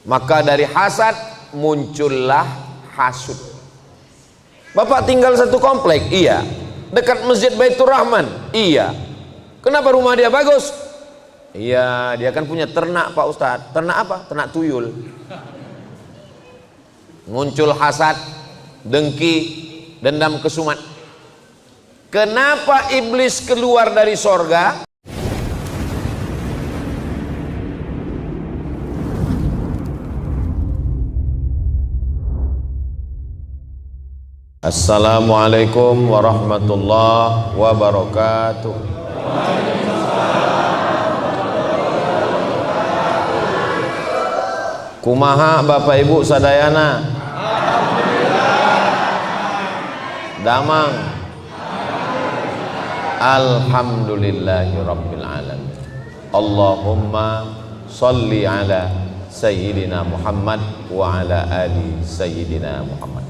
Maka dari hasad muncullah hasud. Bapak tinggal satu komplek, iya. Dekat Masjid Baitur Rahman, iya. Kenapa rumah dia bagus? Iya, dia kan punya ternak Pak Ustadz. Ternak apa? Ternak tuyul. Muncul hasad, dengki, dendam kesumat. Kenapa iblis keluar dari sorga? Assalamualaikum warahmatullahi wabarakatuh. Kumaha Bapak Ibu sadayana? Damang. Alhamdulillahi rabbil alamin. Allahumma salli ala sayyidina Muhammad wa ala ali sayyidina Muhammad.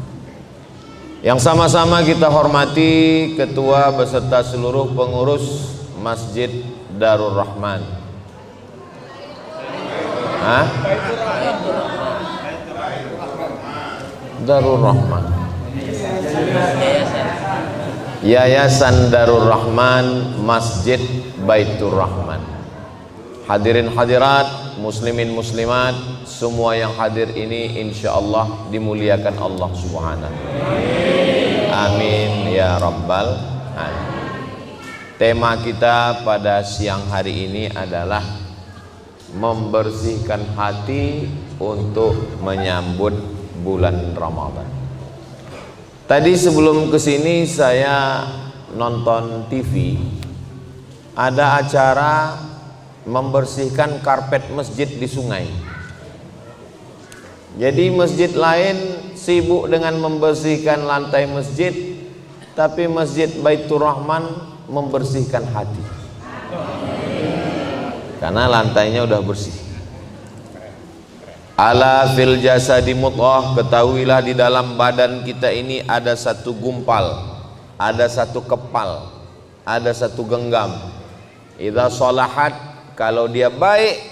Yang sama-sama kita hormati ketua beserta seluruh pengurus Masjid Darur Rahman. Hah? Darur Rahman. Yayasan Darur Rahman Masjid Baitur Rahman. Hadirin hadirat, muslimin muslimat, semua yang hadir ini insyaallah dimuliakan Allah Subhanahu. Amin ya rabbal alamin. Tema kita pada siang hari ini adalah membersihkan hati untuk menyambut bulan Ramadan. Tadi sebelum kesini saya nonton TV, ada acara membersihkan karpet masjid di sungai. Jadi masjid lain sibuk dengan membersihkan lantai masjid, tapi Masjid Baitur Rahman membersihkan hati. Karena lantainya udah bersih. Ala fil jasadi mudghah, ketahuilah di dalam badan kita ini ada satu gumpal, ada satu kepal, ada satu genggam. Idza shalahat, kalau dia baik,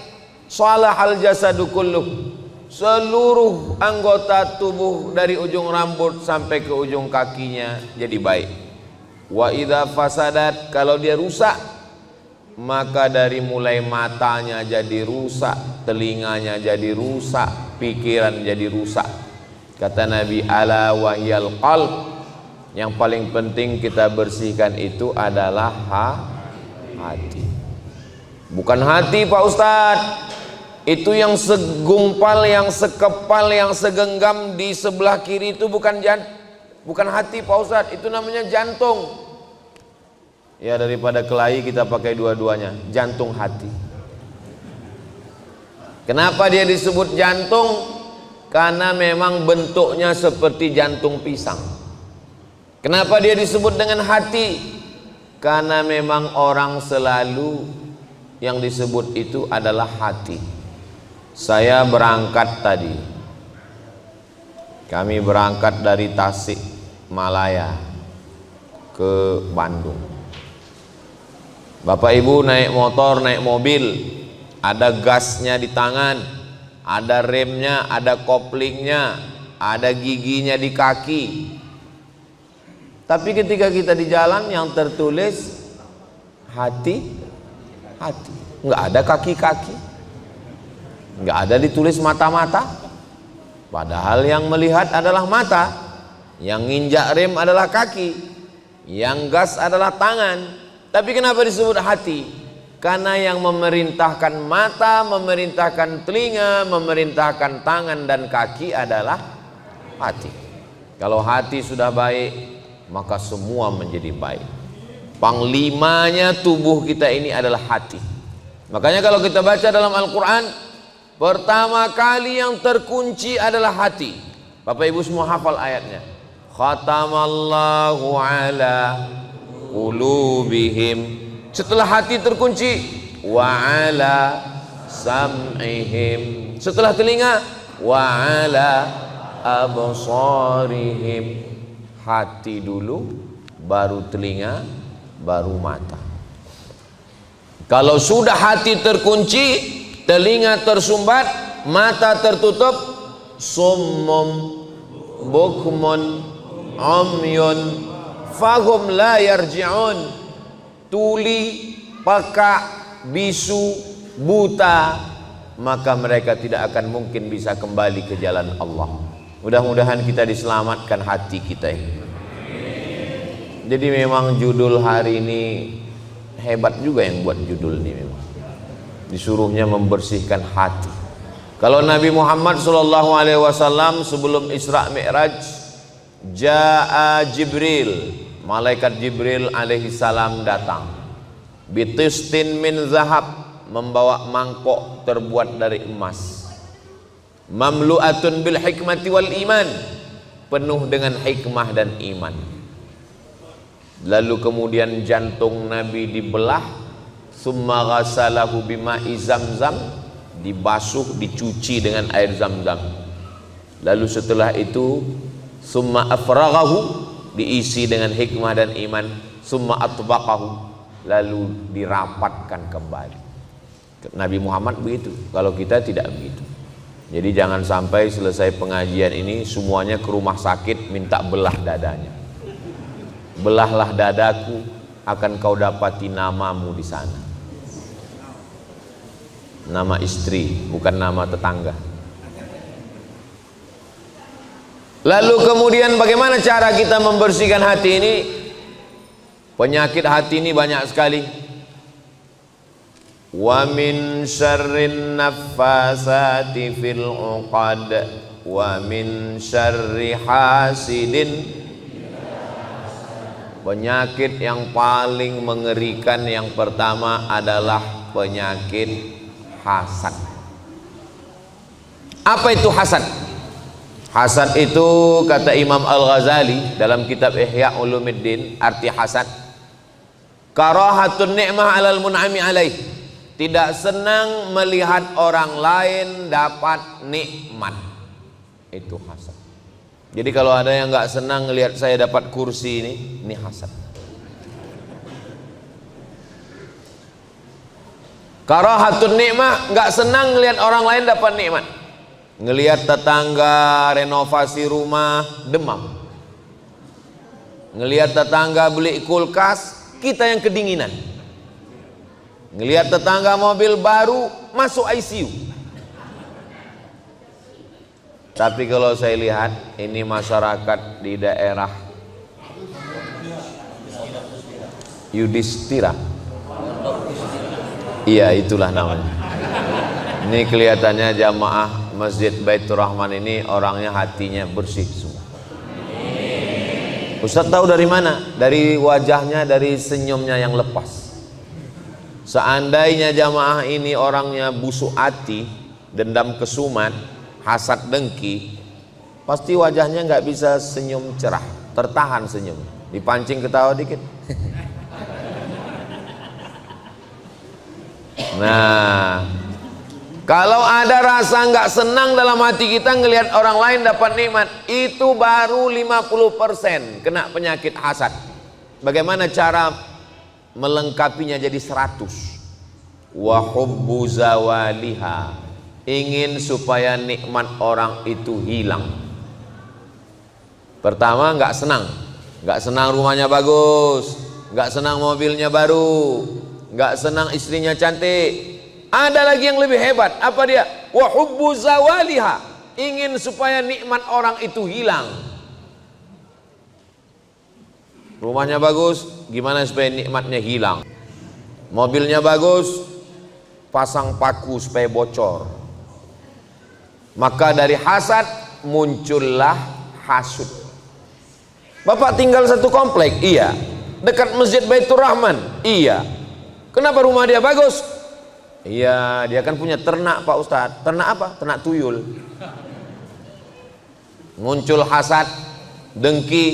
shalahal jasadu kulluh, seluruh anggota tubuh dari ujung rambut sampai ke ujung kakinya jadi baik. Wa idza fasadat, kalau dia rusak, maka dari mulai matanya jadi rusak, telinganya jadi rusak, pikiran jadi rusak. Kata Nabi, ala wahyal qalb, yang paling penting kita bersihkan itu adalah hati. Bukan hati Pak Ustadz, itu yang segumpal, yang sekepal, yang segenggam di sebelah kiri itu bukan hati Pak Ustadz, itu namanya jantung. Ya, daripada kelahi kita pakai dua-duanya, jantung hati. Kenapa dia disebut jantung? Karena memang bentuknya seperti jantung pisang. Kenapa dia disebut dengan hati? Karena memang orang selalu yang disebut itu adalah hati. Saya berangkat tadi, kami berangkat dari Tasik Malaya ke Bandung. Bapak Ibu naik motor, naik mobil, ada gasnya di tangan, ada remnya, ada koplingnya, ada giginya di kaki. Tapi ketika kita di jalan yang tertulis hati, nggak ada kaki-kaki, nggak ada ditulis mata-mata. Padahal yang melihat adalah mata, yang nginjak rem adalah kaki, yang gas adalah tangan. Tapi kenapa disebut hati? Karena yang memerintahkan mata, memerintahkan telinga, memerintahkan tangan dan kaki adalah hati. Kalau hati sudah baik, maka semua menjadi baik. Panglimanya tubuh kita ini adalah hati. Makanya kalau kita baca dalam Al-Quran, pertama kali yang terkunci adalah hati. Bapak Ibu semua hafal ayatnya. Khatamallahu ala qulubihim, setelah hati terkunci, wa ala sam'ihim, setelah telinga, wa ala absarihim, hati dulu, baru telinga, baru mata. Kalau sudah hati terkunci, telinga tersumbat, mata tertutup, summum bukmun umyun fahum la yarji'un, tuli, peka, bisu, buta, maka mereka tidak akan mungkin bisa kembali ke jalan Allah. Mudah-mudahan kita diselamatkan hati kita ini. Jadi memang judul hari ini hebat juga yang buat judul ini, memang disuruhnya membersihkan hati. Kalau Nabi Muhammad SAW sebelum Isra Mi'raj, Ja'a Jibril, malaikat Jibril alaihi salam datang, bitistin min zahab, membawa mangkok terbuat dari emas, mamlu'atun bil hikmati wal iman, penuh dengan hikmah dan iman. Lalu kemudian jantung Nabi dibelah, summa ghasalahu bima'i zamzam, dibasuh, dicuci dengan air zam-zam. Lalu setelah itu summa afraghahu, diisi dengan hikmah dan iman, summa atbaqahu, lalu dirapatkan kembali. Nabi Muhammad begitu, kalau kita tidak begitu. Jadi jangan sampai selesai pengajian ini semuanya ke rumah sakit minta belah dadanya. Belahlah dadaku, akan kau dapati namamu di sana. Nama istri, bukan nama tetangga. Lalu kemudian bagaimana cara kita membersihkan hati ini? Penyakit hati ini banyak sekali. Wa min syarrin naffasati fil 'uqad wa min syarri hasidin. Penyakit yang paling mengerikan yang pertama adalah penyakit hasad. Apa itu hasad? Hasad itu kata Imam Al-Ghazali dalam kitab Ihya Ulumuddin, arti hasad, karahatun ni'mah 'alal mun'ami 'alaih, tidak senang melihat orang lain dapat nikmat. Itu hasad. Jadi kalau ada yang nggak senang melihat saya dapat kursi ini hasad. Karahatun nikmah, nggak senang melihat orang lain dapat nikmat. Ngelihat tetangga renovasi rumah, demam. Ngelihat tetangga beli kulkas, kita yang kedinginan. Ngelihat tetangga mobil baru, masuk ICU. Tapi kalau saya lihat ini masyarakat di daerah Yudhistira, iya itulah namanya. Ini kelihatannya jamaah Masjid Baitur Rahman ini orangnya hatinya bersih semua. Ustaz tahu dari mana? Dari wajahnya, dari senyumnya yang lepas. Seandainya jamaah ini orangnya busuk hati, dendam kesumat, hasad dengki, pasti wajahnya nggak bisa senyum cerah, tertahan senyum, dipancing ketawa dikit. Nah, kalau ada rasa nggak senang dalam hati kita ngelihat orang lain dapat nikmat, itu baru 50% kena penyakit hasad. Bagaimana cara melengkapinya jadi 100? Wa hubbu zawaliha, ingin supaya nikmat orang itu hilang. Pertama nggak senang rumahnya bagus, nggak senang mobilnya baru, nggak senang istrinya cantik. Ada lagi yang lebih hebat, apa dia? Wa hubbu zawaliha, ingin supaya nikmat orang itu hilang. Rumahnya bagus, gimana supaya nikmatnya hilang? Mobilnya bagus, pasang paku supaya bocor. Maka dari hasad muncullah hasud. Bapak tinggal satu komplek, iya. Dekat Masjid Baitur Rahman, iya. Kenapa rumah dia bagus? Iya, dia kan punya ternak Pak Ustadz. Ternak apa? Ternak tuyul. Muncul hasad, dengki,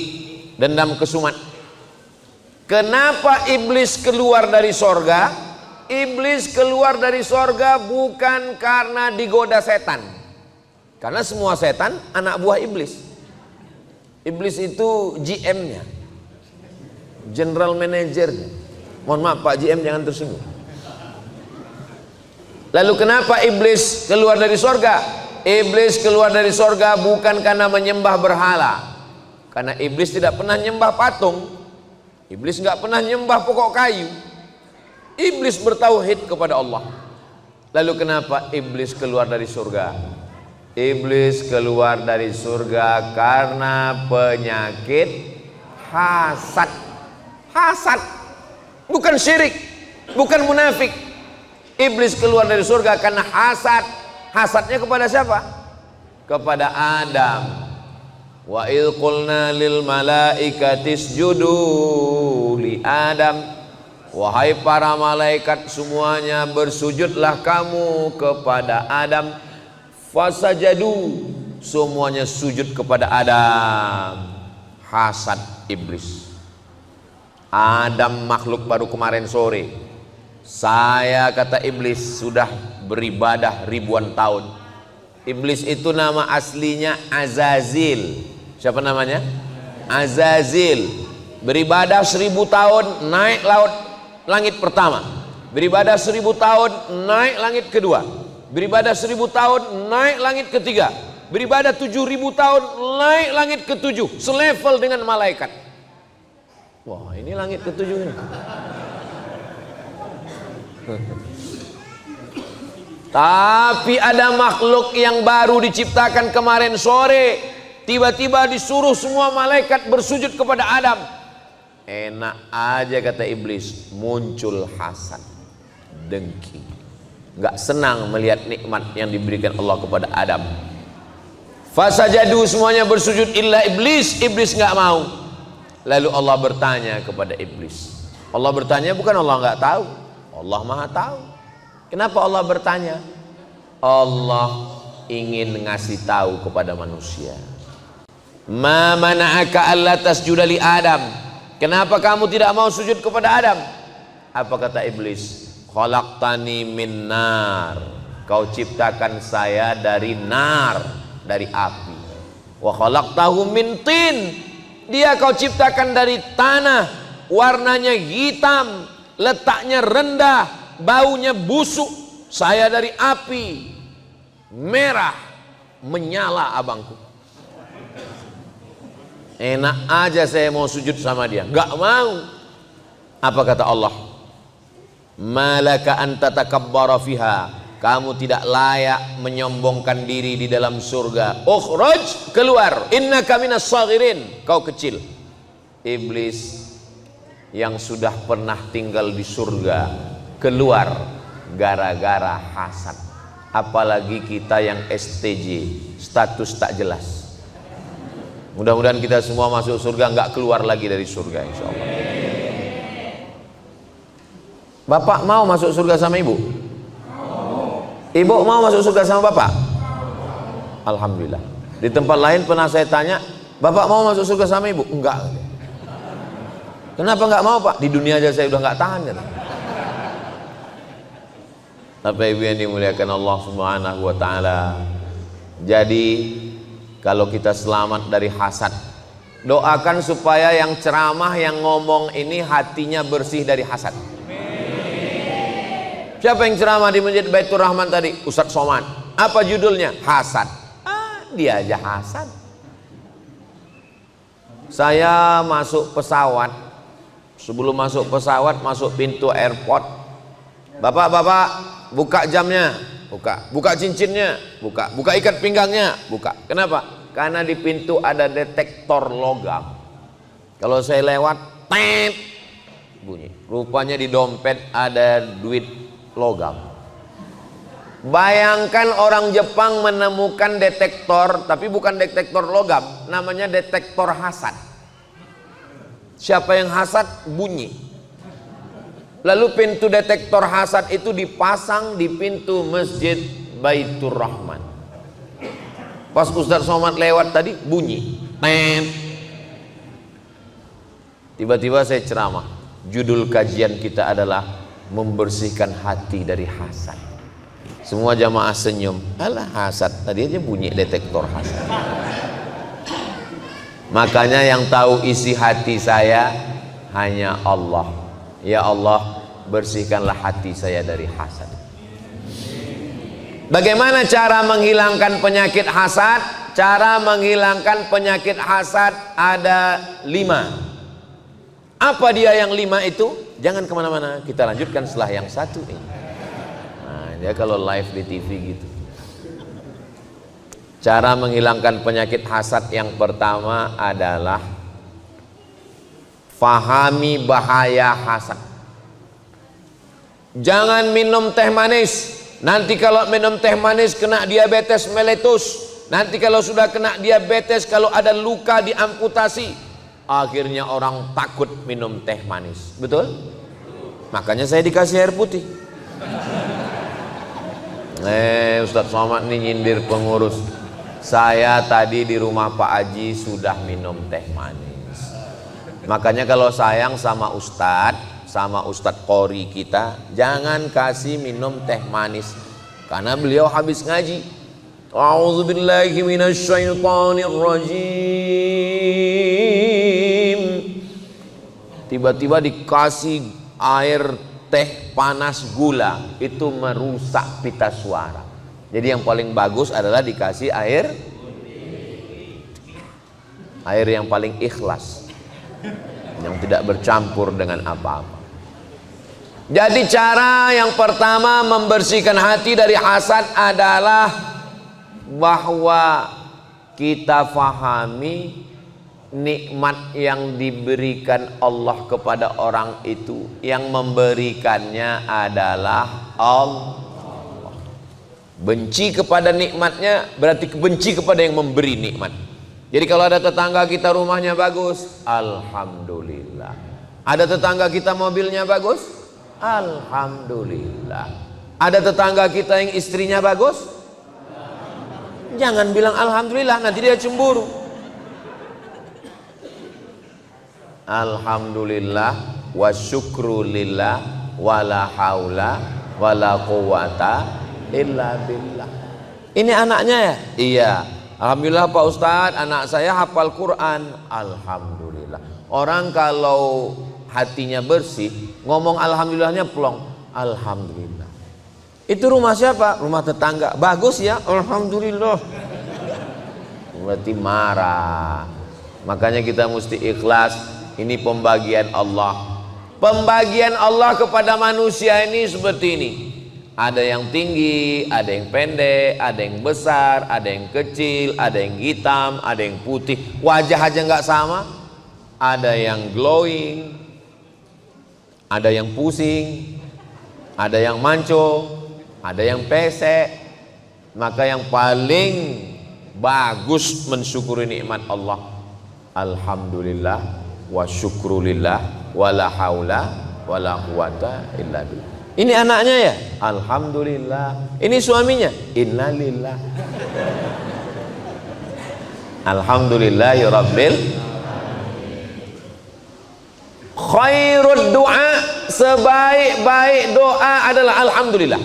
dendam kesumat. Kenapa iblis keluar dari sorga? Iblis keluar dari sorga bukan karena digoda setan. Karena semua setan anak buah iblis. Iblis itu GM-nya, General Manager-nya. Mohon maaf Pak GM, jangan tersinggung. Lalu kenapa iblis keluar dari surga? Iblis keluar dari surga bukan karena menyembah berhala, karena iblis tidak pernah nyembah patung, iblis nggak pernah nyembah pokok kayu. Iblis bertauhid kepada Allah. Lalu kenapa iblis keluar dari surga? Iblis keluar dari surga karena penyakit hasad. Hasad, bukan syirik, bukan munafik. Iblis keluar dari surga karena hasad. Hasadnya kepada siapa? Kepada Adam. Wa idh qulna lil malaikati isjudu li Adam. Wahai para malaikat semuanya, bersujudlah kamu kepada Adam. Fasajadu, semuanya sujud kepada Adam. Hasad iblis. Adam makhluk baru kemarin sore. Saya, kata iblis, sudah beribadah ribuan tahun. Iblis itu nama aslinya Azazil. Siapa namanya? Azazil. Beribadah 1000 tahun naik langit pertama. Beribadah 1000 tahun naik langit kedua. Beribadah 1000 tahun naik langit ketiga. Beribadah 7000 tahun naik langit ketujuh. Selevel dengan malaikat. Wah, ini langit ketujuh ini. Tapi ada makhluk yang baru diciptakan kemarin sore, tiba-tiba disuruh semua malaikat bersujud kepada Adam. Enak aja, kata iblis, muncul hasad, dengki, nggak senang melihat nikmat yang diberikan Allah kepada Adam. Fasajadu, semuanya bersujud illa iblis. Iblis nggak mau. Lalu Allah bertanya kepada iblis. Allah bertanya bukan Allah nggak tahu, Allah maha tahu. Kenapa Allah bertanya? Allah ingin ngasih tahu kepada manusia. Ma mana'aka alla tasjuda li Adam. Kenapa kamu tidak mau sujud kepada Adam? Apa kata iblis? Khalaqtani min nar. Kau ciptakan saya dari nar, dari api. Wa khalaqtahu min tin. Dia kau ciptakan dari tanah, warnanya hitam, letaknya rendah, baunya busuk. Saya dari api, merah, menyala abangku. Enak aja saya mau sujud sama dia, nggak mau. Apa kata Allah? Malaka anta takabbara fiha. Kamu tidak layak menyombongkan diri di dalam surga. Ukhraj, keluar. Innaka minas saghirin. Kau kecil. Iblis yang sudah pernah tinggal di surga keluar gara-gara hasad. Apalagi kita yang STJ, status tak jelas. Mudah-mudahan kita semua masuk surga, nggak keluar lagi dari surga, insya Allah. Bapak mau masuk surga sama ibu? Ibu mau masuk surga sama bapak? Alhamdulillah. Di tempat lain pernah saya tanya, bapak mau masuk surga sama ibu? Enggak. Kenapa enggak mau, Pak? Di dunia aja saya udah enggak tahan, kan? Bapak ibu yang dimuliakan Allah Subhanahu wa taala. Jadi kalau kita selamat dari hasad, doakan supaya yang ceramah, yang ngomong ini hatinya bersih dari hasad. Siapa yang ceramah di Masjid Baitur Rahman tadi? Ustadz Somad. Apa judulnya? Hasad. Dia aja hasad. Saya masuk pesawat. Sebelum masuk pesawat, masuk pintu airport. Bapak-bapak, buka jamnya, buka cincinnya, buka ikat pinggangnya, buka. Kenapa? Karena di pintu ada detektor logam. Kalau saya lewat, tet, bunyi. Rupanya di dompet ada duit logam. Bayangkan orang Jepang menemukan detektor, tapi bukan detektor logam, namanya detektor hasad. Siapa yang hasad? Bunyi. Lalu pintu detektor hasad itu dipasang di pintu Masjid Baitur Rahman. Pas Ustadz Somad lewat tadi, bunyi. Tiba-tiba saya ceramah. Judul kajian kita adalah membersihkan hati dari hasad. Semua jamaah senyum. Alah, hasad, tadi aja bunyi detektor hasad. Makanya yang tahu isi hati saya hanya Allah. Ya Allah, bersihkanlah hati saya dari hasad. Bagaimana cara menghilangkan penyakit hasad? Cara menghilangkan penyakit hasad ada 5. Apa dia yang 5 itu? Jangan kemana-mana, kita lanjutkan setelah yang 1 ini. Nah, dia kalau live di TV gitu. Cara menghilangkan penyakit hasad yang pertama adalah fahami bahaya hasad. Jangan minum teh manis. Nanti kalau minum teh manis kena diabetes meletus. Nanti kalau sudah kena diabetes, kalau ada luka diamputasi. Akhirnya orang takut minum teh manis. Betul? Makanya saya dikasih air putih. Ustadz Somad nih nyindir pengurus. Saya tadi di rumah Pak Haji sudah minum teh manis. Makanya kalau sayang sama Ustadz Qori kita, jangan kasih minum teh manis, karena beliau habis ngaji. A'udzubillahi minasyaitonirrajim. Tiba-tiba dikasih air teh panas gula, itu merusak pita suara. Jadi yang paling bagus adalah dikasih air yang paling ikhlas, yang tidak bercampur dengan apa-apa. Jadi cara yang pertama membersihkan hati dari hasad adalah bahwa kita fahami nikmat yang diberikan Allah kepada orang itu. Yang memberikannya adalah Allah. Benci kepada nikmatnya berarti benci kepada yang memberi nikmat. Jadi kalau ada tetangga kita rumahnya bagus, alhamdulillah. Ada tetangga kita mobilnya bagus, alhamdulillah. Ada tetangga kita yang istrinya bagus, jangan bilang alhamdulillah, nanti dia cemburu. Alhamdulillah wa syukrulillah wala haula wala quwata illa billah. Ini anaknya ya? Iya. Alhamdulillah Pak Ustadz, anak saya hafal Quran. Alhamdulillah. Orang kalau hatinya bersih, ngomong alhamdulillahnya plong. Alhamdulillah. Itu rumah siapa? Rumah tetangga. Bagus ya? Alhamdulillah. Berarti marah. Makanya kita mesti ikhlas. Ini pembagian Allah. Pembagian Allah kepada manusia ini seperti ini. Ada yang tinggi, ada yang pendek, ada yang besar, ada yang kecil, ada yang hitam, ada yang putih. Wajah aja nggak sama. Ada yang glowing, ada yang pusing, ada yang mancung, ada yang pesek. Maka yang paling bagus mensyukuri nikmat Allah, alhamdulillah wa syukrulillah wala haula wala quwata illa billah. Ini anaknya ya, alhamdulillah. Ini suaminya, innalillah. Alhamdulillahi rabbil. Khairud doa, sebaik-baik doa adalah alhamdulillah.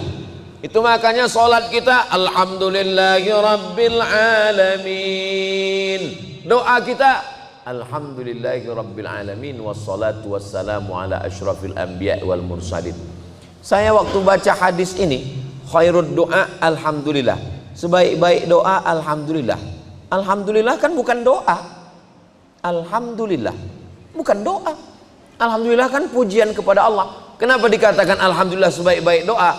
Itu makanya sholat kita alhamdulillahi rabbil alamin. Doa kita alhamdulillahi rabbil alamin, wassalatu wassalamu ala asyrafil anbiya wal mursalin. Saya waktu baca hadis ini, khairud doa alhamdulillah, sebaik-baik doa alhamdulillah. Alhamdulillah kan bukan doa. Alhamdulillah bukan doa. Alhamdulillah kan pujian kepada Allah. Kenapa dikatakan alhamdulillah sebaik-baik doa?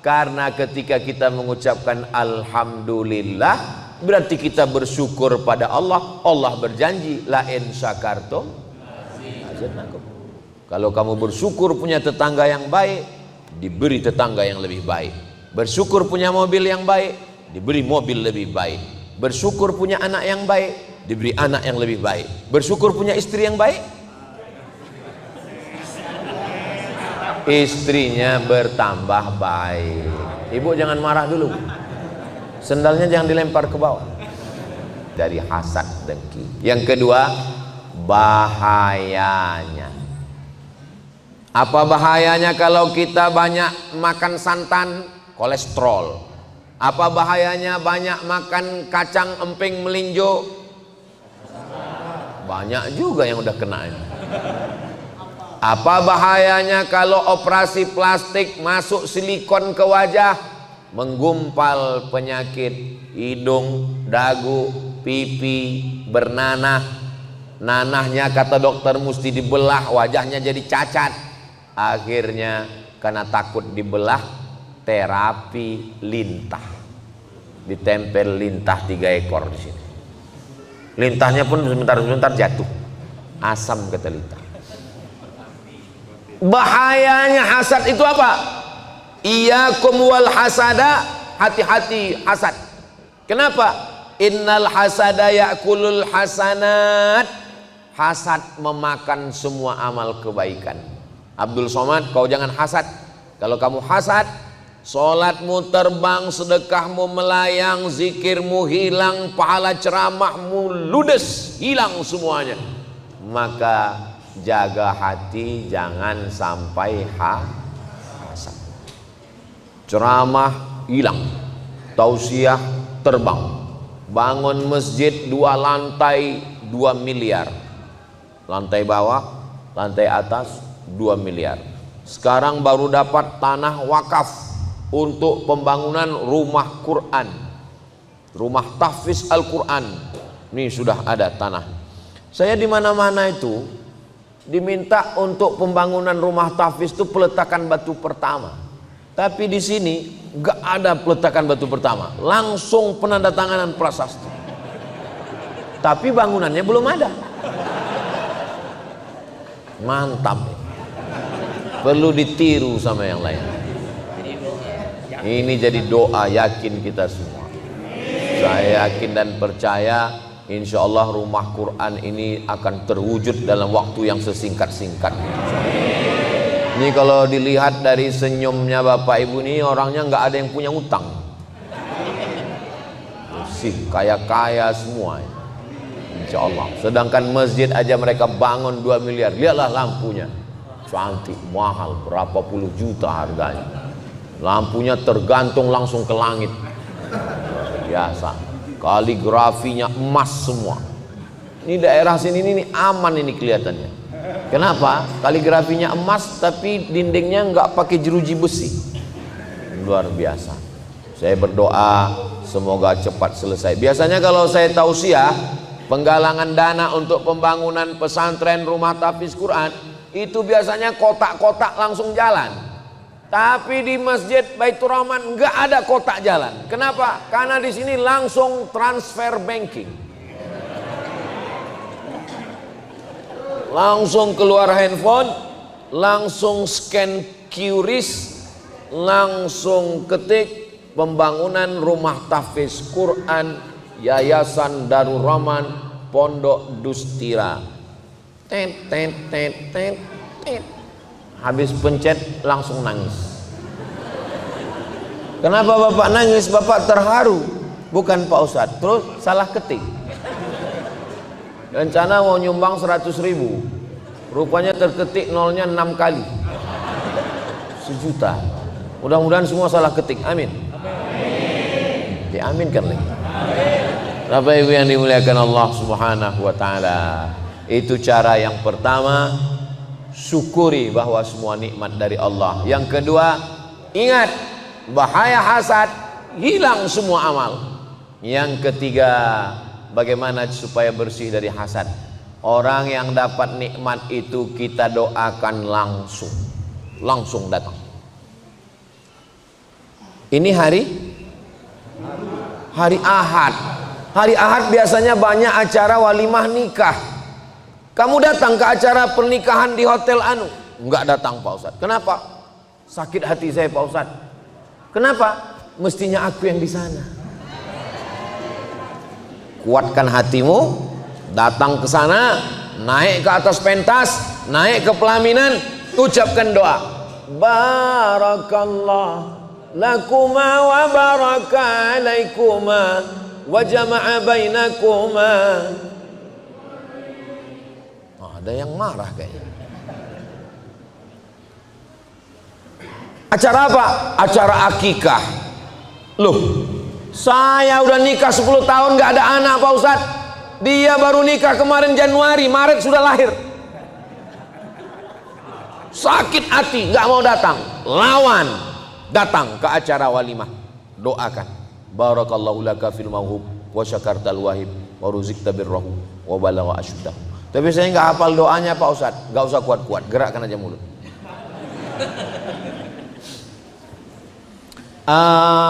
Karena ketika kita mengucapkan alhamdulillah, berarti kita bersyukur pada Allah. Allah berjanji, la in syakartum azidannakum. Kalau kamu bersyukur punya tetangga yang baik, diberi tetangga yang lebih baik. Bersyukur punya mobil yang baik, diberi mobil lebih baik. Bersyukur punya anak yang baik, diberi anak yang lebih baik. Bersyukur punya istri yang baik, istrinya bertambah baik. Ibu jangan marah dulu, sendalnya jangan dilempar ke bawah. Dari hasad dengki. Yang kedua, bahayanya. Apa bahayanya kalau kita banyak makan santan? Kolesterol. Apa bahayanya banyak makan kacang emping melinjo? Banyak juga yang udah kena ini. Apa bahayanya kalau operasi plastik masuk silikon ke wajah? menggumpal penyakit hidung, dagu, pipi, bernanah. Nanahnya kata dokter mesti dibelah, wajahnya jadi cacat. Akhirnya karena takut dibelah, terapi lintah. Ditempel lintah 3 ekor di sini. Lintahnya pun sebentar-sebentar jatuh, asam kata lintah. Bahayanya hasad itu apa? Iyyakum wal hasada, hati-hati hasad. Kenapa? Innal hasada ya'kulul hasanat. Hasad memakan semua amal kebaikan. Abdul Somad, kau jangan hasad. Kalau kamu hasad, sholatmu terbang, sedekahmu melayang, zikirmu hilang, pahala ceramahmu ludes, hilang semuanya. Maka jaga hati, jangan sampai hasad. Ceramah hilang, tausiah terbang, bangun masjid 2 lantai 2 miliar, lantai bawah, lantai atas 2 miliar. Sekarang baru dapat tanah wakaf untuk pembangunan rumah Quran, rumah tahfiz Al-Quran. Ini sudah ada tanah. Saya di mana-mana itu diminta untuk pembangunan rumah tahfiz itu peletakan batu pertama. Tapi di sini nggak ada peletakan batu pertama, langsung penandatanganan prasasti. Tapi bangunannya belum ada. Mantap. Perlu ditiru sama yang lain. Ini jadi doa yakin kita semua. Saya yakin dan percaya insya Allah rumah Quran ini akan terwujud dalam waktu yang sesingkat-singkatnya. Ini kalau dilihat dari senyumnya Bapak Ibu ini, orangnya nggak ada yang punya utang. Sih kaya-kaya semua insya Allah. Sedangkan masjid aja mereka bangun 2 miliar. Lihatlah lampunya, cantik, mahal, berapa puluh juta harganya. Lampunya tergantung langsung ke langit. Biasa. Kaligrafinya emas semua. Ini daerah sini ini aman ini kelihatannya. Kenapa? Kaligrafinya emas tapi dindingnya nggak pakai jeruji besi. Luar biasa. Saya berdoa semoga cepat selesai. Biasanya kalau saya tausiah penggalangan dana untuk pembangunan pesantren rumah tahfiz Quran, itu biasanya kotak-kotak langsung jalan. Tapi di Masjid Baitur Rahman nggak ada kotak jalan. Kenapa? Karena di sini langsung transfer banking. Langsung keluar handphone, langsung scan QRIS, langsung ketik pembangunan rumah tahfiz Quran Yayasan Darul Rahman Pondok Dustira. Tet tet tet tet tet. Habis pencet langsung nangis. Kenapa Bapak nangis? Bapak terharu. Bukan Pak Ustadz. Terus salah ketik. Rencana mau nyumbang 100.000. Rupanya terketik nolnya 6 kali. 1 juta. Mudah-mudahan semua salah ketik. Amin. Diaminkan lagi. Bapak Ibu yang dimuliakan Allah Subhanahu wa taala. Itu cara yang pertama, syukuri bahwa semua nikmat dari Allah. Yang kedua, ingat bahaya hasad, hilang semua amal. Yang ketiga, bagaimana supaya bersih dari hasad? Orang yang dapat nikmat itu kita doakan langsung datang. Ini hari Ahad. Hari Ahad biasanya banyak acara walimah nikah. Kamu datang ke acara pernikahan di Hotel Anu? Enggak datang Pak Ustadz. Kenapa? Sakit hati saya Pak Ustadz. Kenapa? Mestinya aku yang di sana. Kuatkan hatimu, datang ke sana, naik ke atas pentas, naik ke pelaminan, ucapkan doa. Barakallah lakuma wa baraka alaikuma wa jama'a bainakuma. Ada yang marah kayaknya. Acara apa? Acara akikah. Loh, saya udah nikah 10 tahun gak ada anak Pak Ustadz. Dia baru nikah kemarin Januari, Maret sudah lahir. Sakit hati, gak mau datang. Lawan, datang ke acara walimah. doakan. Barakallahu laka fil mauhub wa syakartal wahib wa ruzikta birrahu wa balagha asyuddah. Tapi saya nggak hafal doanya Pak Ustadz. Nggak usah kuat-kuat, gerakkan aja mulut.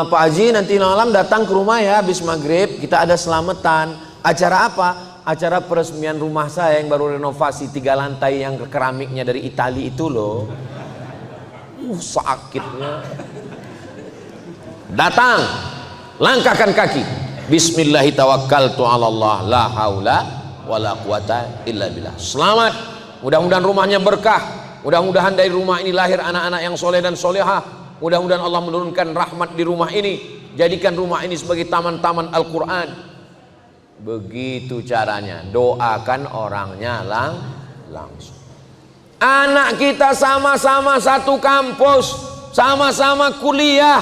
Pak Haji nanti malam datang ke rumah ya habis maghrib, kita ada selamatan. Acara apa? Acara peresmian rumah saya yang baru renovasi 3 lantai yang keramiknya dari Italia itu loh. Sakitnya. Datang, langkahkan kaki. Bismillahirrahmanirrahim. Allah la haula wala quwata illa billah. Selamat. Mudah-mudahan rumahnya berkah. Mudah-mudahan dari rumah ini lahir anak-anak yang soleh dan solehah. Mudah-mudahan Allah menurunkan rahmat di rumah ini, jadikan rumah ini sebagai taman-taman Al-Quran. Begitu caranya, doakan orangnya langsung. Anak kita sama-sama satu kampus, sama-sama kuliah.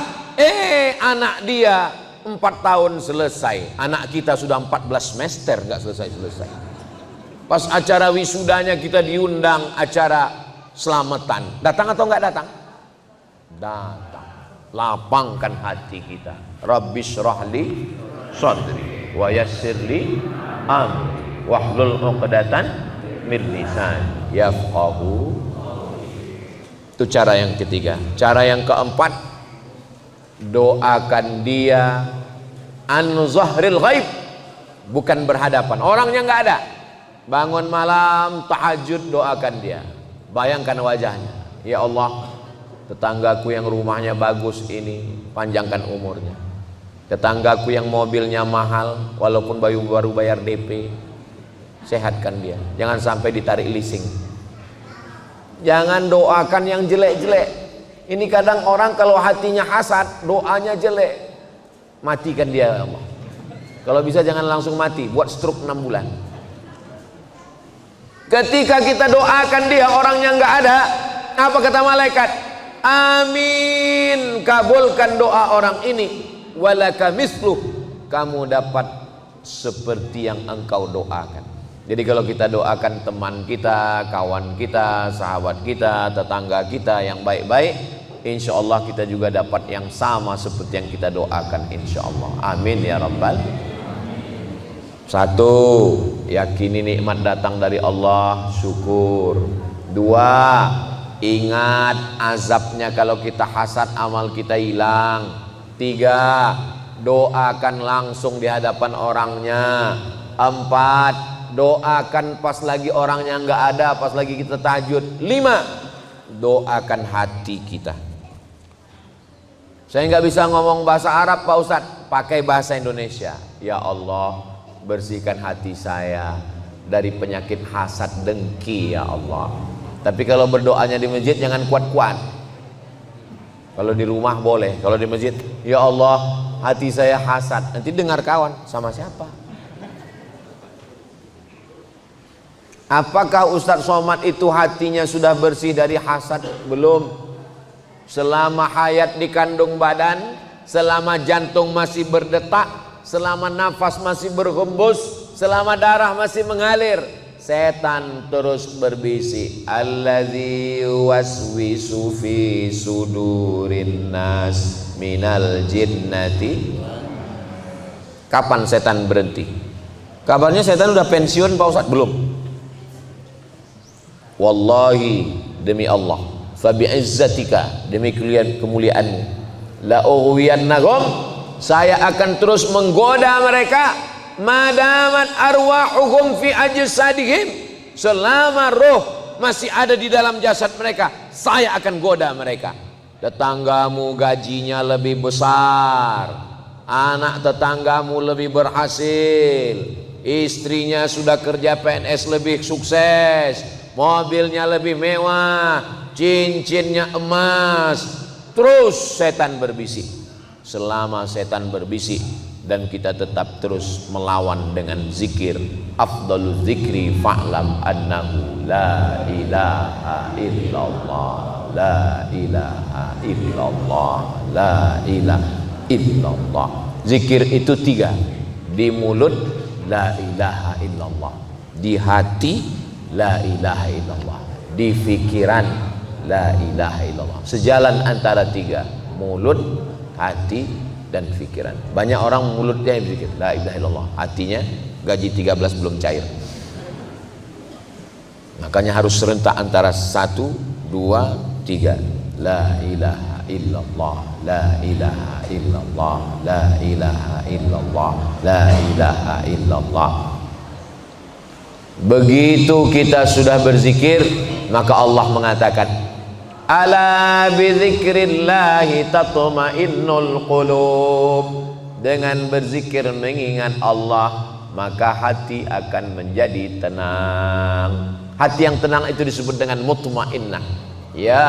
Anak dia 4 tahun selesai, anak kita sudah 14 semester nggak selesai-selesai. Pas acara wisudanya kita diundang acara selamatan, datang atau nggak datang? Datang. Lapangkan hati kita. Rabbis shrahli sadri wa yassirli amri wahlul 'uqdatan min lisan yafqahu. Itu cara yang ketiga. Cara yang keempat, doakan dia an zahril ghaib, bukan berhadapan, orangnya nggak ada. Bangun malam tahajud, doakan dia, bayangkan wajahnya. Ya Allah, tetanggaku yang rumahnya bagus ini panjangkan umurnya. Tetanggaku yang mobilnya mahal walaupun baru bayar DP, sehatkan dia, jangan sampai ditarik leasing. Jangan doakan yang jelek-jelek. Ini kadang orang kalau hatinya hasad, doanya jelek, matikan dia ya Allah. Kalau bisa jangan langsung mati, buat stroke 6 bulan. Ketika kita doakan dia orangnya nggak ada, apa kata malaikat? Amin, kabulkan doa orang ini. Walaka misluh, kamu dapat seperti yang engkau doakan. Jadi kalau kita doakan teman kita, kawan kita, sahabat kita, tetangga kita yang baik-baik, insya Allah kita juga dapat yang sama seperti yang kita doakan, insya Allah. Amin ya rabbal. Satu, yakini nikmat datang dari Allah, syukur. Dua, ingat azabnya kalau kita hasad, amal kita hilang. 3, doakan langsung di hadapan orangnya. 4, doakan pas lagi orangnya nggak ada, pas lagi kita tahajud. 5, doakan hati kita. Saya nggak bisa ngomong bahasa Arab Pak Ustadz, pakai bahasa Indonesia. Ya Allah, bersihkan hati saya dari penyakit hasad dengki ya Allah. Tapi kalau berdoanya di masjid jangan kuat-kuat. Kalau di rumah boleh, kalau di masjid, ya Allah hati saya hasad. Nanti dengar kawan, sama siapa? Apakah Ustadz Somad itu hatinya sudah bersih dari hasad? Belum. Selama hayat di kandung badan, selama jantung masih berdetak, selama nafas masih berhembus, selama darah masih mengalir, setan terus berbisik. Allazi waswisu fi sudurin nas minal jinnati. Kapan setan berhenti? Kabarnya setan udah pensiun Pak Ustadz? Belum. Wallahi, demi Allah, fabi'izzatika, demi kemuliaanmu, la ughwiyannahum, saya akan terus menggoda mereka, madamat arwahuhum fi ajsadihim, selama roh masih ada di dalam jasad mereka, saya akan goda mereka. Tetanggamu gajinya lebih besar, anak tetanggamu lebih berhasil, istrinya sudah kerja PNS lebih sukses, mobilnya lebih mewah, cincinnya emas. Terus setan berbisik. Selama setan berbisik dan kita tetap terus melawan dengan zikir, afdalul zikri fa'lam annahu la ilaha illallah, la ilaha illallah, la ilaha illallah. Zikir itu 3, di mulut la ilaha illallah, di hati la ilaha illallah, di fikiran la ilaha illallah. Sejalan antara 3, mulut, hati, dan pikiran. Banyak orang mulutnya berzikir la ilaha illallah, hatinya gaji 13 belum cair. Makanya harus serentak antara 1, 2, 3. La ilaha illallah, la ilaha illallah, la ilaha illallah, la ilaha illallah. Begitu kita sudah berzikir, maka Allah mengatakan, ala bizikrillahi tatma'innul qulub. Dengan berzikir mengingat Allah, maka hati akan menjadi tenang. Hati yang tenang itu disebut dengan mutmainnah. Ya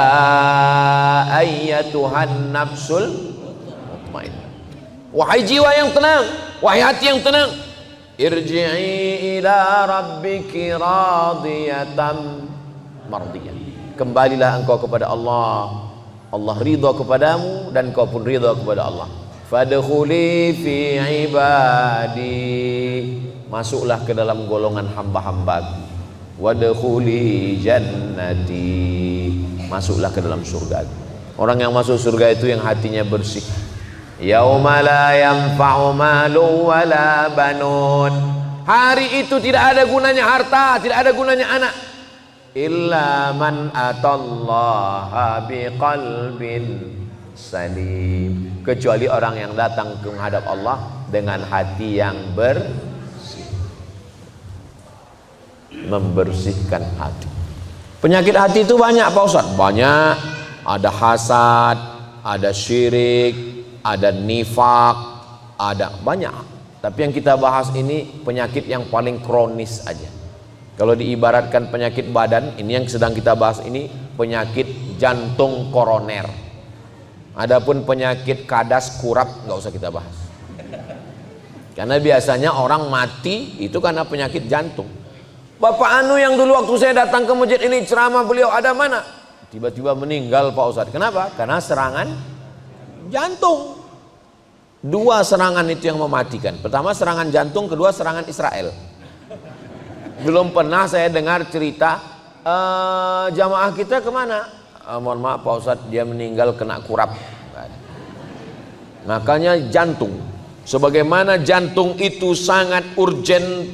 ayyatuhan nafsul mutmainnah. Wahai jiwa yang tenang, wahai hati yang tenang, irji'i ila rabbiki radiyatan mardiyah. Kembalilah engkau kepada Allah. Allah ridha kepadamu dan kau pun ridha kepada Allah. Fadkhuli fi ibadi. Masuklah ke dalam golongan hamba-hambaku. Wadkhuli jannati. Masuklah ke dalam surga. Orang yang masuk surga itu yang hatinya bersih. Yauma la yanfa'u malu wala banun. Hari itu tidak ada gunanya harta, tidak ada gunanya anak. Illa man atallaha biqalbin salim. Kecuali orang yang datang ke menghadap Allah dengan hati yang bersih. Membersihkan hati. Penyakit hati itu banyak Pak Ustadz. Banyak. Ada hasad, ada syirik, ada nifak, ada banyak. Tapi yang kita bahas ini penyakit yang paling kronis aja. Kalau diibaratkan penyakit badan, ini yang sedang kita bahas ini penyakit jantung koroner. Adapun penyakit kadas kurap nggak usah kita bahas. Karena biasanya orang mati itu karena penyakit jantung. Bapak Anu yang dulu waktu saya datang ke masjid ini ceramah beliau ada mana? Tiba-tiba meninggal Pak Ustadz. Kenapa? Karena serangan jantung. 2 serangan itu yang mematikan. Pertama serangan jantung, kedua serangan Israel. Belum pernah saya dengar cerita jamaah kita kemana? Mohon maaf Pak Ustadz, dia meninggal kena kurap. Makanya jantung. Sebagaimana jantung itu sangat urgent,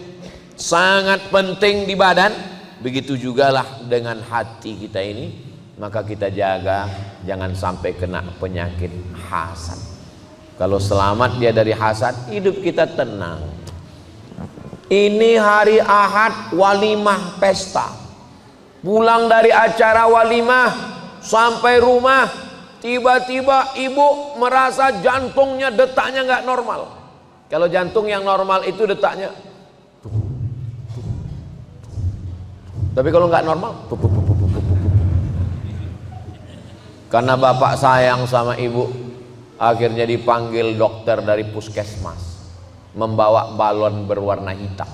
sangat penting di badan, begitu jugalah dengan hati kita ini. Maka kita jaga jangan sampai kena penyakit hasad. Kalau selamat dia dari hasad, hidup kita tenang. Ini hari Ahad walimah pesta. Pulang dari acara walimah sampai rumah, tiba-tiba ibu merasa jantungnya detaknya nggak normal. Kalau jantung yang normal itu detaknya. Tapi kalau nggak normal, karena bapak sayang sama ibu, akhirnya dipanggil dokter dari puskesmas, membawa balon berwarna hitam.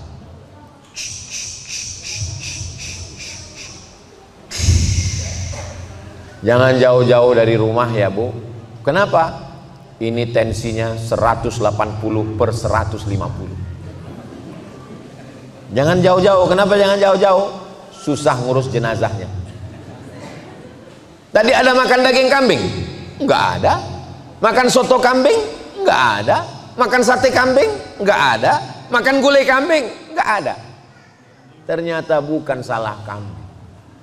Jangan jauh-jauh dari rumah ya Bu. Kenapa? Ini tensinya 180/150. Jangan jauh-jauh. Kenapa jangan jauh-jauh? Susah ngurus jenazahnya. Tadi ada makan daging kambing? Enggak ada. Makan soto kambing? Enggak ada. Makan sate kambing? Enggak ada. Makan gulai kambing? Enggak ada. Ternyata bukan salah kambing.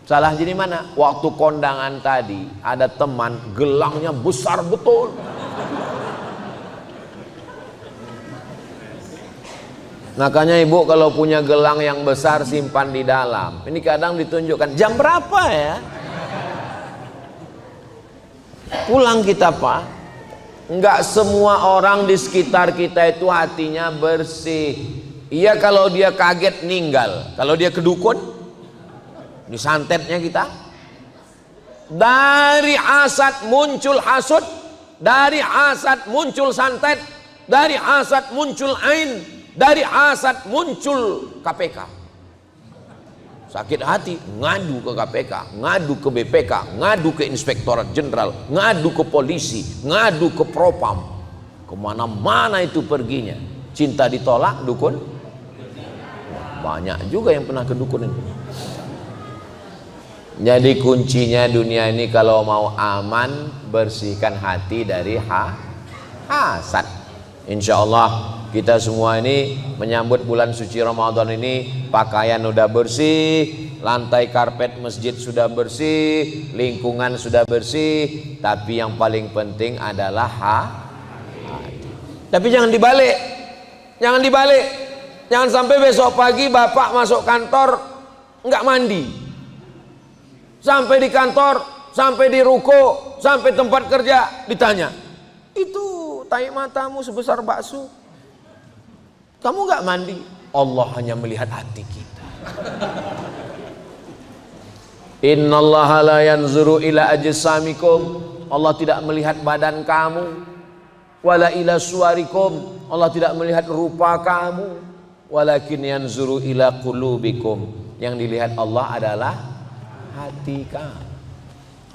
Salah jadi mana? Waktu kondangan tadi ada teman gelangnya besar betul. Makanya ibu kalau punya gelang yang besar simpan di dalam. Ini kadang ditunjukkan jam berapa ya? Pulang kita Pak. Enggak semua orang di sekitar kita itu hatinya bersih. Iya kalau dia kaget ninggal. Kalau dia kedukun, disantetnya kita. Dari hasad muncul hasud, dari hasad muncul santet, dari hasad muncul ain, dari hasad muncul KPK. Sakit hati ngadu ke KPK, ngadu ke BPK, ngadu ke Inspektorat Jenderal, ngadu ke polisi, ngadu ke Propam. Kemana-mana itu perginya. Cinta ditolak, dukun. Banyak juga yang pernah ke dukun ini. Jadi kuncinya dunia ini kalau mau aman, bersihkan hati dari hasad. Insya Allah kita semua ini menyambut bulan suci Ramadan ini, pakaian udah bersih, lantai karpet masjid sudah bersih, lingkungan sudah bersih, tapi yang paling penting adalah hati. Tapi jangan dibalik, jangan dibalik, jangan sampai besok pagi bapak masuk kantor nggak mandi, sampai di kantor, sampai di ruko, sampai tempat kerja ditanya, itu tahi matamu sebesar bakso, kamu nggak mandi. Allah hanya melihat hati kita. Innallaha la yanzuru ila ajsamikum, Allah tidak melihat badan kamu, wala ila suwarikum, Allah tidak melihat rupa kamu, walakin yanzuru ila qulubikum, yang dilihat Allah adalah hati kamu.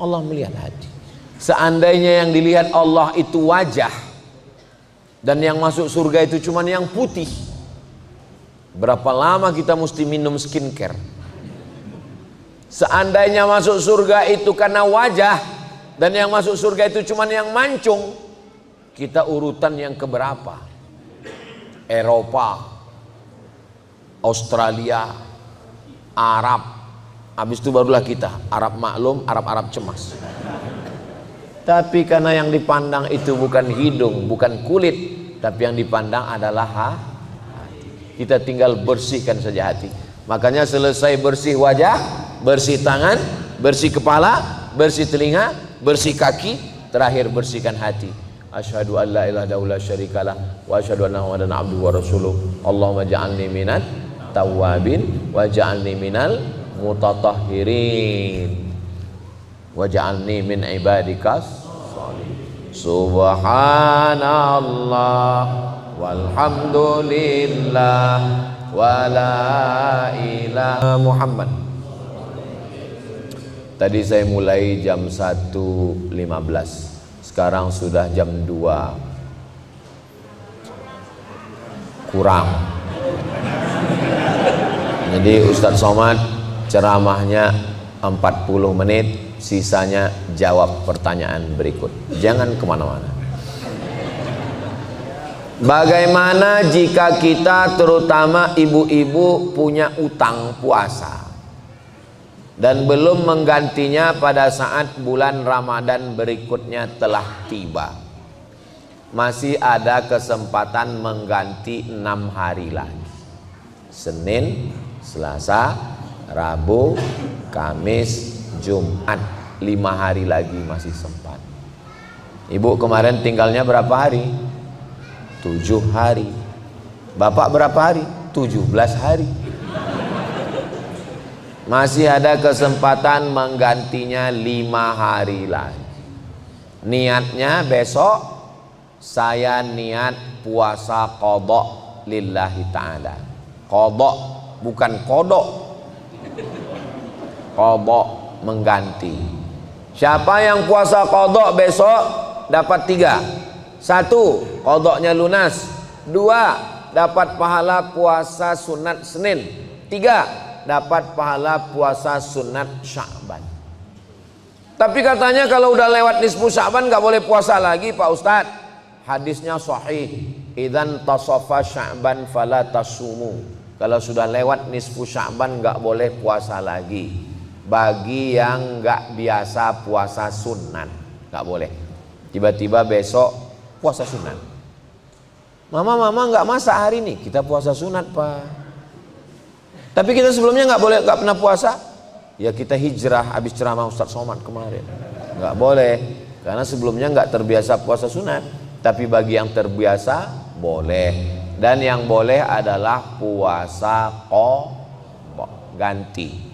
Allah melihat hati. Seandainya yang dilihat Allah itu wajah, dan yang masuk surga itu cuman yang putih, berapa lama kita mesti minum skincare? Seandainya masuk surga itu karena wajah, dan yang masuk surga itu cuman yang mancung, kita urutan yang keberapa? Eropa, Australia, Arab, habis itu barulah kita, Arab maklum, Arab cemas. Tapi karena yang dipandang itu bukan hidung, bukan kulit, tapi yang dipandang adalah hati. Kita tinggal bersihkan saja hati. Makanya selesai bersih wajah, bersih tangan, bersih kepala, bersih telinga, bersih kaki, terakhir bersihkan hati. Asyhadu an la ilaha illallah syarikalah wa asyhadu anna muhammadan abduhu wa rasuluh. Allahumma ja'alni minat tawwabin wa ja'alni minal mutatahhirin wa ja'alni min ibadikas sholihin. Subhanallah walhamdulillah wa la ilaha Muhammad. Tadi saya mulai jam 1.15, sekarang sudah jam 2 kurang. Jadi Ustadz Somad ceramahnya 40 menit, sisanya jawab pertanyaan berikut. Jangan kemana-mana. Bagaimana jika kita, terutama ibu-ibu, punya utang puasa dan belum menggantinya pada saat bulan Ramadan berikutnya telah tiba? Masih ada kesempatan mengganti 6 hari lagi. Senin, Selasa, Rabu, Kamis, Jumat, 5 hari lagi masih sempat. Ibu kemarin tinggalnya berapa hari? 7 hari. Bapak berapa hari? 17 hari. Masih ada kesempatan menggantinya 5 hari lagi. Niatnya besok saya niat puasa qadha lillahi ta'ala. Qadha, bukan kodok. Qadha, mengganti. Siapa yang puasa qadha besok dapat 3. 1, qadhanya lunas. 2, dapat pahala puasa sunat Senin. 3, dapat pahala puasa sunat Sya'ban. Tapi katanya kalau udah lewat nisfu Sya'ban nggak boleh puasa lagi, Pak Ustadz. Hadisnya sahih, idzan tasafa Sya'ban fala tasumu. Kalau sudah lewat nisfu Sya'ban nggak boleh puasa lagi. Bagi yang nggak biasa puasa sunat, nggak boleh. Tiba-tiba besok puasa sunat. Mama nggak masak hari ini, kita puasa sunat Pak. Tapi kita sebelumnya nggak pernah puasa. Ya kita hijrah habis ceramah Ustadz Somad kemarin. Nggak boleh, karena sebelumnya nggak terbiasa puasa sunat. Tapi bagi yang terbiasa boleh. Dan yang boleh adalah puasa ganti.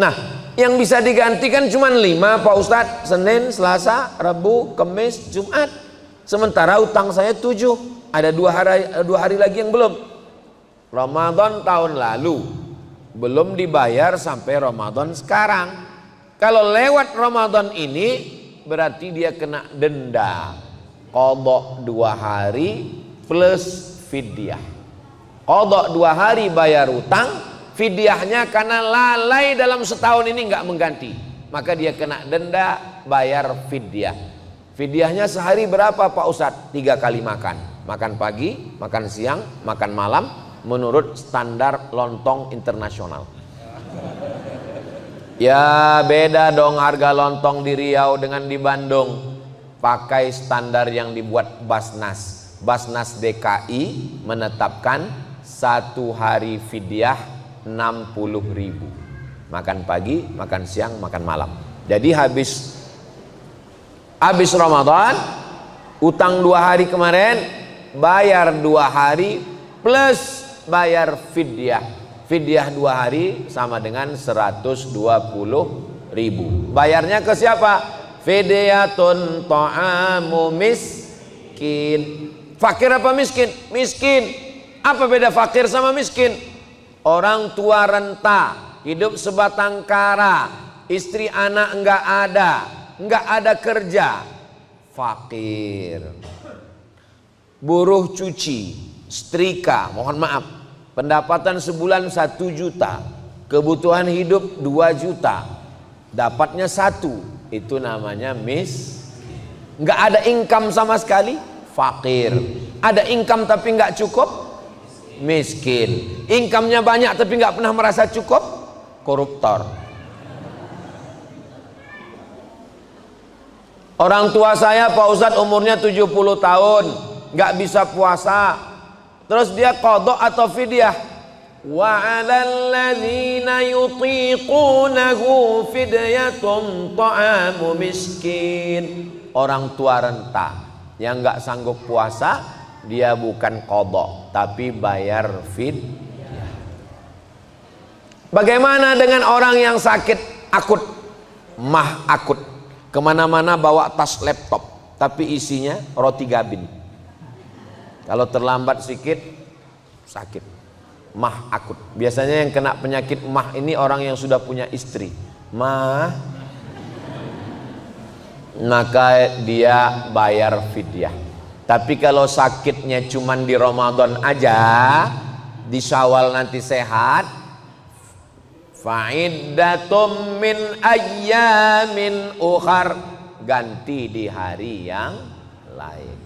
Nah, yang bisa digantikan cuma 5 Pak Ustadz. Senin, Selasa, Rabu, Kamis, Jumat. Sementara utang saya 7. Ada 2 hari lagi yang belum. Ramadan tahun lalu belum dibayar sampai Ramadan sekarang. Kalau lewat Ramadan ini berarti dia kena denda. Qadha 2 hari plus fidyah. Qadha 2 hari bayar utang, fidyahnya karena lalai dalam setahun ini nggak mengganti, maka dia kena denda, bayar fidyah. Fidyahnya sehari berapa Pak Ustadz? 3 kali makan. Makan pagi, makan siang, makan malam, menurut standar lontong internasional. Ya beda dong harga lontong di Riau dengan di Bandung. Pakai standar yang dibuat Basnas. Basnas DKI menetapkan 1 hari fidyah 60.000. Makan pagi, makan siang, makan malam. Jadi habis Ramadan, utang 2 hari kemarin, bayar 2 hari plus bayar fidyah. Fidyah 2 hari sama dengan 120.000. Bayarnya ke siapa? Fidyatun ta'amu miskin. Fakir apa miskin? Miskin. Apa beda fakir sama miskin? Orang tua renta, hidup sebatang kara, istri anak enggak ada kerja, fakir. Buruh cuci, setrika, mohon maaf, pendapatan sebulan 1 juta, kebutuhan hidup 2 juta, dapatnya 1, itu namanya enggak ada income sama sekali, fakir. Ada income tapi enggak cukup, miskin. Income-nya banyak tapi enggak pernah merasa cukup, koruptor. Orang tua saya Pak Ustadz umurnya 70 tahun, nggak bisa puasa, terus dia qadha atau fidyah. Wa 'alal ladzina yutiqunahu fidyatun ta'amu miskin. Orang tua renta yang nggak sanggup puasa, dia bukan qadha tapi bayar fidyah. Bagaimana dengan orang yang sakit akut, mah akut? Kemana-mana bawa tas laptop, tapi isinya roti gabin. Kalau terlambat sedikit, sakit. Mah akut. Biasanya yang kena penyakit mah ini orang yang sudah punya istri. Mah, maka dia bayar fidyah. Tapi kalau sakitnya cuman di Ramadan aja, di Syawal nanti sehat, fa'iddatum min ayyamin ukhar, ganti di hari yang lain.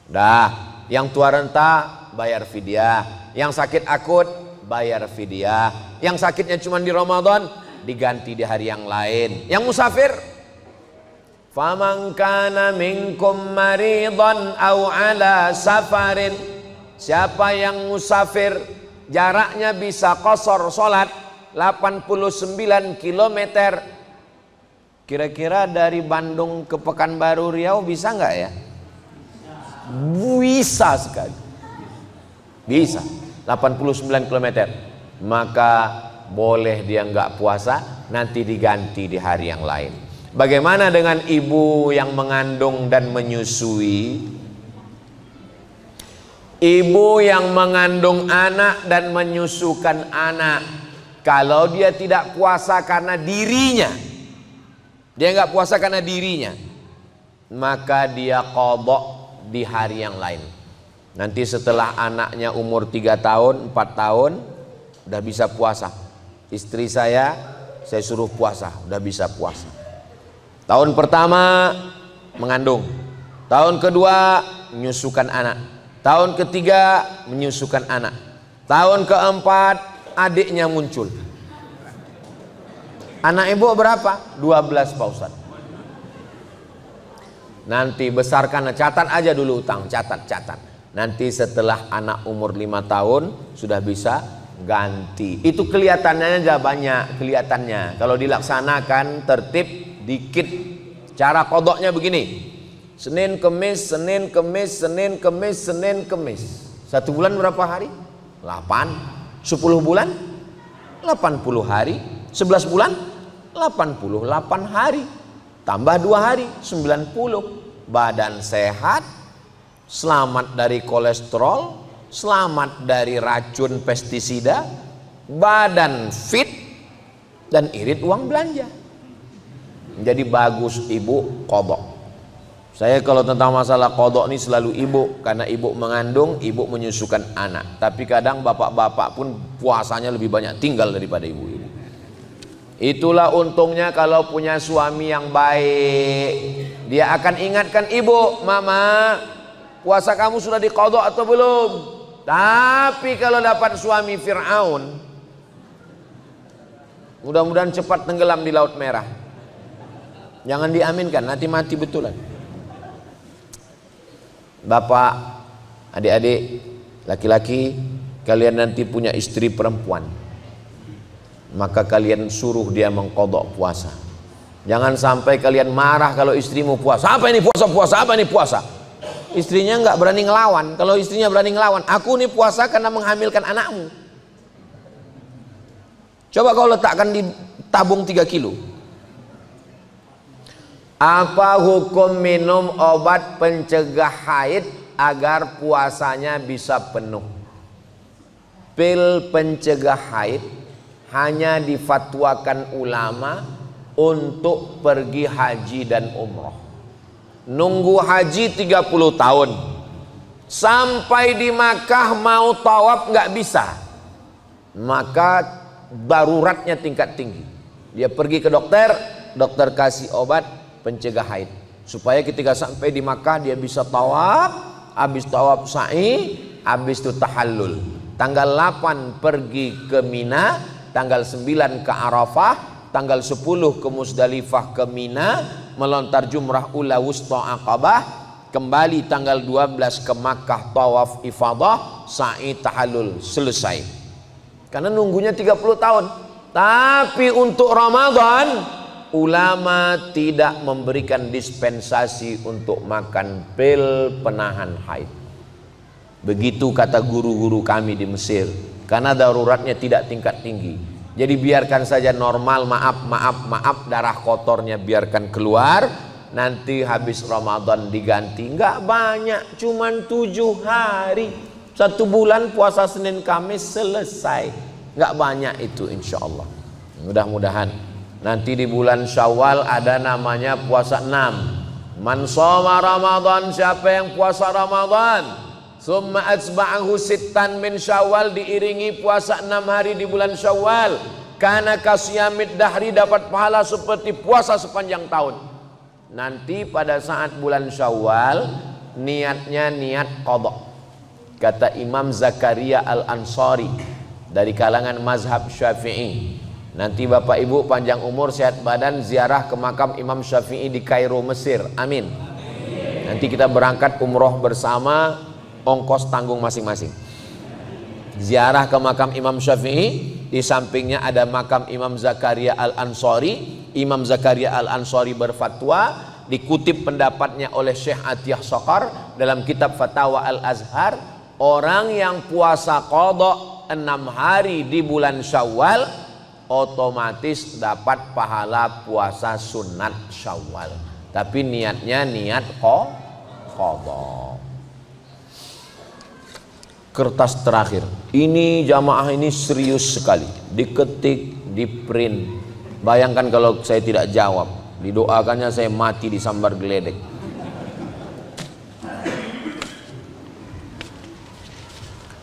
Dah, yang tua renta bayar fidyah, yang sakit akut bayar fidyah, yang sakitnya cuma di Ramadan diganti di hari yang lain. Yang musafir, faman kana minkum maridan aw ala safarin, siapa yang musafir jaraknya bisa qasar salat 89 km, kira-kira dari Bandung ke Pekanbaru Riau bisa nggak ya? Bisa sekali, bisa 89 km. Maka boleh dia nggak puasa, nanti diganti di hari yang lain. Bagaimana dengan ibu yang mengandung dan menyusui? Ibu yang mengandung anak dan menyusukan anak, kalau dia tidak puasa karena dirinya, dia nggak puasa karena dirinya, maka dia qadha di hari yang lain. Nanti setelah anaknya umur 3 tahun, 4 tahun, udah bisa puasa. Istri saya suruh puasa, udah bisa puasa. Tahun pertama mengandung, tahun kedua menyusukan anak, tahun ketiga menyusukan anak, tahun keempat adiknya muncul. Anak ibu berapa? 12 Pak Ustaz. Nanti besarkan, catat aja dulu utang, catat. Nanti setelah anak umur 5 tahun sudah bisa ganti. Itu kelihatannya aja banyak, kelihatannya. Kalau dilaksanakan tertib dikit. Cara kodoknya begini: Senin Kemis, Senin Kemis, Senin Kemis, Senin Kemis. 1 bulan berapa hari? 8. 10 bulan 80 hari, 11 bulan 88 hari, tambah 2 hari 90. Badan sehat, selamat dari kolesterol, selamat dari racun pestisida, badan fit, dan irit uang belanja. Jadi bagus ibu qadha. Saya kalau tentang masalah qadha ini selalu ibu, karena ibu mengandung, ibu menyusukan anak. Tapi kadang bapak-bapak pun puasanya lebih banyak tinggal daripada ibu-ibu. Itulah untungnya kalau punya suami yang baik. Dia akan ingatkan ibu, mama, puasa kamu sudah diqadha atau belum? Tapi kalau dapat suami Fir'aun, mudah-mudahan cepat tenggelam di Laut Merah. Jangan diaminkan, nanti mati betulan. Bapak, adik-adik, laki-laki, kalian nanti punya istri perempuan, maka kalian suruh dia mengqadha puasa. Jangan sampai kalian marah kalau istrimu puasa. Apa ini puasa? Puasa apa ini puasa? Istrinya nggak berani ngelawan. Kalau istrinya berani ngelawan, aku ini puasa karena menghamilkan anakmu. Coba kau letakkan di tabung 3 kilo. Apa hukum minum obat pencegah haid agar puasanya bisa penuh? Pil pencegah haid hanya difatwakan ulama untuk pergi haji dan umroh. Nunggu haji 30 tahun, sampai di Makkah mau tawaf nggak bisa, maka daruratnya tingkat tinggi. Dia pergi ke dokter, dokter kasih obat pencegah haid supaya ketika sampai di Makkah dia bisa tawaf, habis tawaf sa'i, habis itu tahallul. Tanggal 8 pergi ke Mina, tanggal 9 ke Arafah, tanggal 10 ke Musdalifah ke Mina, melontar jumrah ula wusta Aqabah, kembali tanggal 12 ke Makkah tawaf ifadah, sa'i tahallul, selesai. Karena nunggunya 30 tahun. Tapi untuk Ramadan, ulama tidak memberikan dispensasi untuk makan pil penahan haid. Begitu kata guru-guru kami di Mesir, karena daruratnya tidak tingkat tinggi. Jadi biarkan saja normal, maaf, darah kotornya biarkan keluar. Nanti habis Ramadan diganti. Enggak banyak, cuman 7 hari. 1 bulan puasa Senin Kamis selesai. Enggak banyak itu insya Allah. Mudah-mudahan nanti di bulan Syawal ada namanya puasa 6. Man shoma Ramadan, siapa yang puasa Ramadan, summa atsba'ahu sittan min Syawal, diiringi puasa 6 hari di bulan Syawal, kana kasyamid dahri, dapat pahala seperti puasa sepanjang tahun. Nanti pada saat bulan Syawal niatnya niat qadha. Kata Imam Zakaria Al-Ansari dari kalangan mazhab Syafi'i. Nanti Bapak Ibu panjang umur, sehat badan, ziarah ke makam Imam Syafi'i di Kairo, Mesir. Amin. Nanti kita berangkat umroh bersama, ongkos tanggung masing-masing. Ziarah ke makam Imam Syafi'i, di sampingnya ada makam Imam Zakaria Al-Ansari. Imam Zakaria Al-Ansari berfatwa, dikutip pendapatnya oleh Syekh Atiyah Saqar dalam kitab Fatawa Al-Azhar, orang yang puasa qadha 6 hari di bulan Syawal otomatis dapat pahala puasa sunat Syawal, tapi niatnya niat qadha. Kertas terakhir ini, jamaah ini serius sekali, diketik, di print. Bayangkan kalau saya tidak jawab, didoakannya saya mati disambar geledek.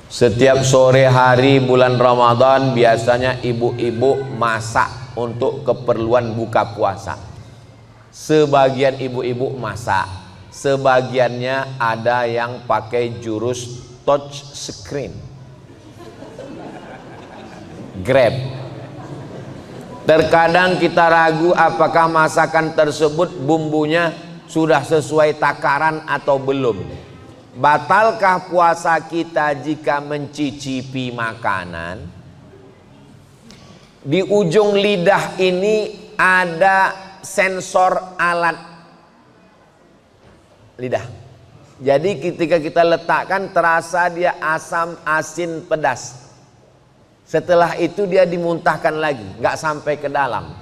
Setiap sore hari bulan Ramadan biasanya ibu-ibu masak untuk keperluan buka puasa. Sebagian ibu-ibu masak, sebagiannya ada yang pakai jurus touch screen, Grab. Terkadang kita ragu apakah masakan tersebut bumbunya sudah sesuai takaran atau belum. Batalkah puasa kita jika mencicipi makanan? Di ujung lidah ini ada sensor alat lidah. Jadi ketika kita letakkan terasa dia asam, asin, pedas. Setelah itu dia dimuntahkan lagi, nggak sampai ke dalam.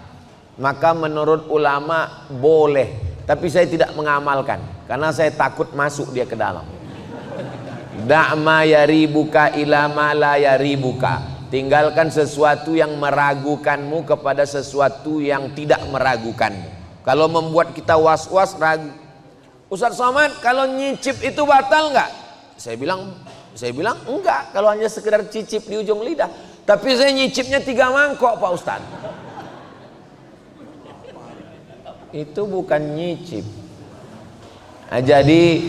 Maka menurut ulama boleh, tapi saya tidak mengamalkan karena saya takut masuk dia ke dalam. Da'ma yaribuka ila ma la yaribuka. Tinggalkan sesuatu yang meragukanmu kepada sesuatu yang tidak meragukanmu. Kalau membuat kita was-was, ragu. Ustaz Somad, kalau nyicip itu batal nggak? Saya bilang enggak, kalau hanya sekedar cicip di ujung lidah. Tapi saya nyicipnya 3 mangkok Pak Ustaz. Itu bukan nyicip, Nah, jadi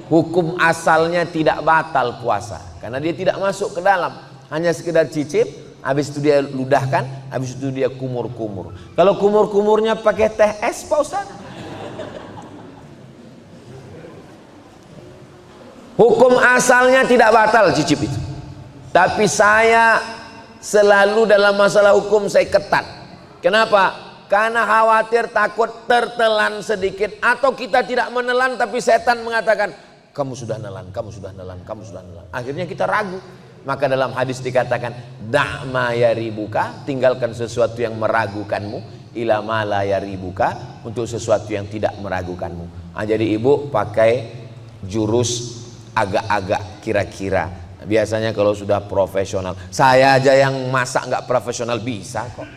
hukum asalnya tidak batal puasa karena dia tidak masuk ke dalam, hanya sekedar cicip, habis itu dia ludahkan, habis itu dia kumur-kumur. Kalau kumur-kumurnya pakai teh es, Pak Ustaz, hukum asalnya tidak batal cicip itu. Tapi saya selalu dalam masalah hukum saya ketat. Kenapa? Karena khawatir takut tertelan sedikit, atau kita tidak menelan tapi setan mengatakan kamu sudah nelan, kamu sudah nelan, kamu sudah nelan. Akhirnya kita ragu. Maka dalam hadis dikatakan da'ma yaribuka, tinggalkan sesuatu yang meragukanmu, ila ma la yaribuka, untuk sesuatu yang tidak meragukanmu. Nah, jadi ibu pakai jurus agak-agak kira-kira. Biasanya kalau sudah profesional, saya aja yang masak nggak profesional bisa kok.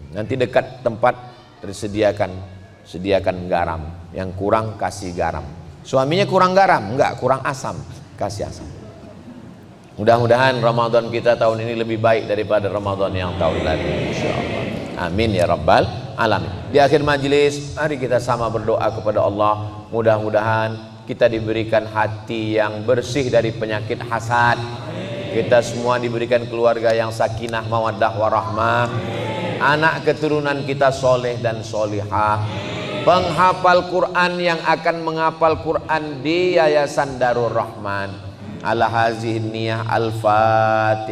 Nanti dekat tempat sediakan garam, yang kurang kasih garam. Suaminya kurang garam, enggak, kurang asam, kasih asam. Mudah-mudahan Ramadan kita tahun ini lebih baik daripada Ramadan yang tahun lalu, insyaallah. Amin ya rabbal alamin. Di akhir majelis, mari kita sama berdoa kepada Allah. Mudah-mudahan kita diberikan hati yang bersih dari penyakit hasad. Kita semua diberikan keluarga yang sakinah, mawaddah, warahmah. Anak keturunan kita soleh dan solihah, penghafal Quran yang akan menghafal Quran di Yayasan Darur Rahman. Ala hazihi niyah, al-Fatihah.